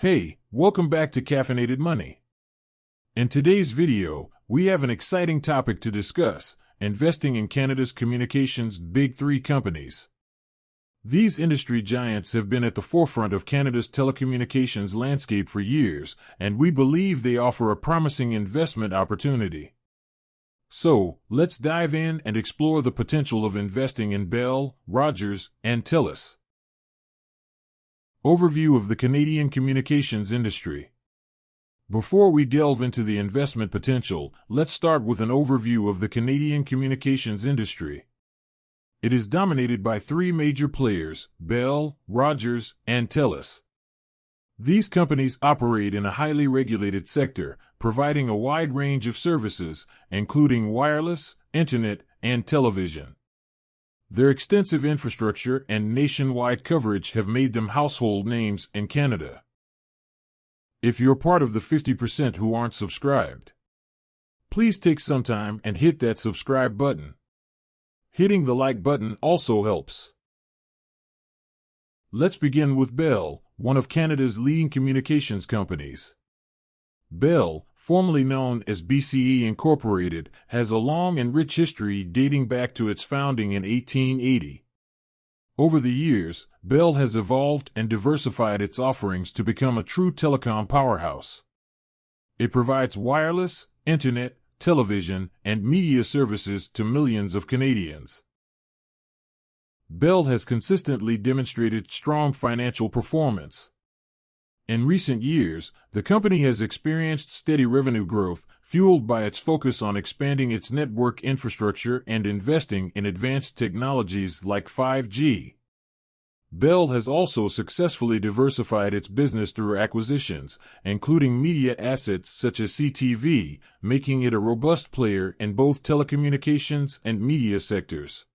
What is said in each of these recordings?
Hey, welcome back to Caffeinated Money. In today's video, we have an exciting topic to discuss: investing in Canada's communications big three companies. These industry giants have been at the forefront of Canada's telecommunications landscape for years, and we believe they offer a promising investment opportunity. So, let's dive in and explore the potential of investing in Bell, Rogers, and TELUS. Overview of the Canadian communications industry. Before we delve into the investment potential, let's start with an overview of the Canadian communications industry. It is dominated by three major players: Bell, Rogers, and TELUS. These companies operate in a highly regulated sector, providing a wide range of services, including wireless, internet, and television. Their extensive infrastructure and nationwide coverage have made them household names in Canada. If you're part of the 50% who aren't subscribed, please take some time and hit that subscribe button. Hitting the like button also helps. Let's begin with Bell, one of Canada's leading communications companies. Bell, formerly known as BCE Incorporated, has a long and rich history dating back to its founding in 1880. Over the years, Bell has evolved and diversified its offerings to become a true telecom powerhouse. It provides wireless, internet, television, and media services to millions of Canadians. Bell has consistently demonstrated strong financial performance. In recent years, the company has experienced steady revenue growth, fueled by its focus on expanding its network infrastructure and investing in advanced technologies like 5G. Bell has also successfully diversified its business through acquisitions, including media assets such as CTV, making it a robust player in both telecommunications and media sectors.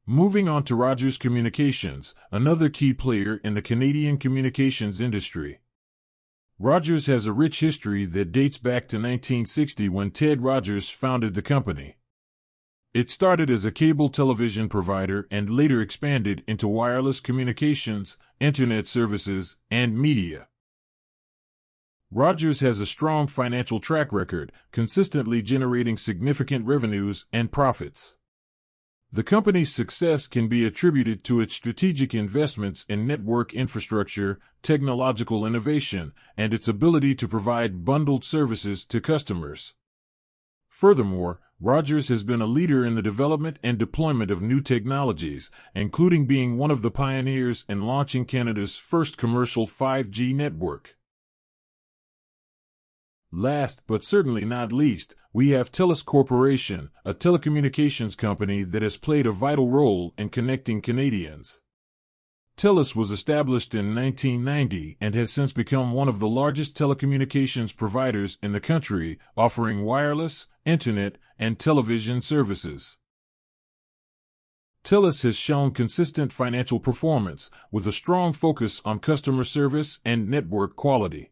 Moving on to Rogers Communications, another key player in the Canadian communications industry. Rogers has a rich history that dates back to 1960 when Ted Rogers founded the company. It started as a cable television provider and later expanded into wireless communications, internet services, and media. Rogers has a strong financial track record, consistently generating significant revenues and profits. The company's success can be attributed to its strategic investments in network infrastructure, technological innovation, and its ability to provide bundled services to customers. Furthermore, Rogers has been a leader in the development and deployment of new technologies, including being one of the pioneers in launching Canada's first commercial 5G network. Last but certainly not least, we have TELUS Corporation, a telecommunications company that has played a vital role in connecting Canadians. TELUS was established in 1990 and has since become one of the largest telecommunications providers in the country, offering wireless, internet, and television services. TELUS has shown consistent financial performance, with a strong focus on customer service and network quality.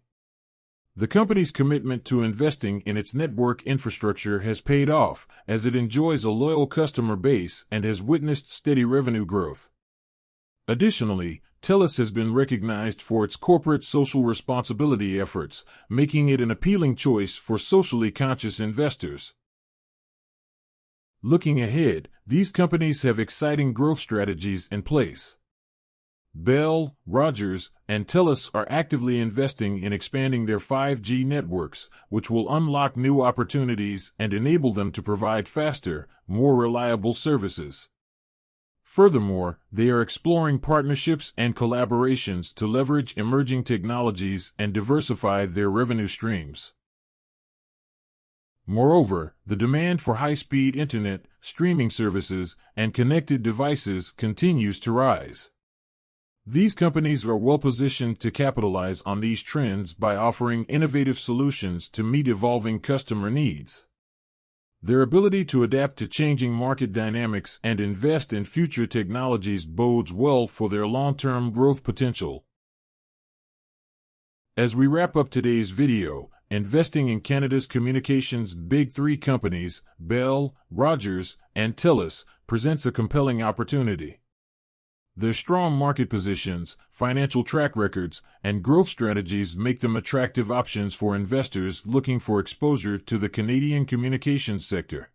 The company's commitment to investing in its network infrastructure has paid off, as it enjoys a loyal customer base and has witnessed steady revenue growth. Additionally, TELUS has been recognized for its corporate social responsibility efforts, making it an appealing choice for socially conscious investors. Looking ahead, these companies have exciting growth strategies in place. Bell, Rogers, and TELUS are actively investing in expanding their 5G networks, which will unlock new opportunities and enable them to provide faster, more reliable services. Furthermore, they are exploring partnerships and collaborations to leverage emerging technologies and diversify their revenue streams. Moreover, the demand for high-speed internet, streaming services, and connected devices continues to rise. These companies are well-positioned to capitalize on these trends by offering innovative solutions to meet evolving customer needs. Their ability to adapt to changing market dynamics and invest in future technologies bodes well for their long-term growth potential. As we wrap up today's video, investing in Canada's communications big three companies, Bell, Rogers, and TELUS, presents a compelling opportunity. Their strong market positions, financial track records, and growth strategies make them attractive options for investors looking for exposure to the Canadian communications sector.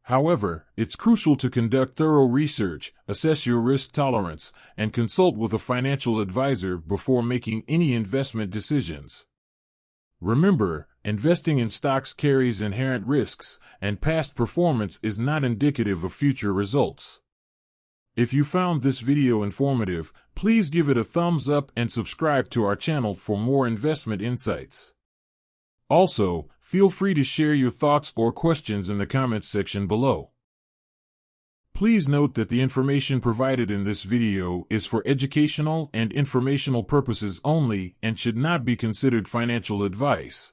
However, it's crucial to conduct thorough research, assess your risk tolerance, and consult with a financial advisor before making any investment decisions. Remember, investing in stocks carries inherent risks, and past performance is not indicative of future results. If you found this video informative, please give it a thumbs up and subscribe to our channel for more investment insights. Also, feel free to share your thoughts or questions in the comments section below. Please note that the information provided in this video is for educational and informational purposes only and should not be considered financial advice.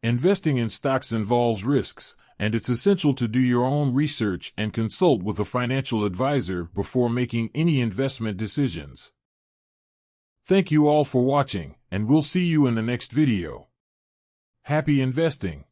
Investing in stocks involves risks, and it's essential to do your own research and consult with a financial advisor before making any investment decisions. Thank you all for watching, and we'll see you in the next video. Happy investing!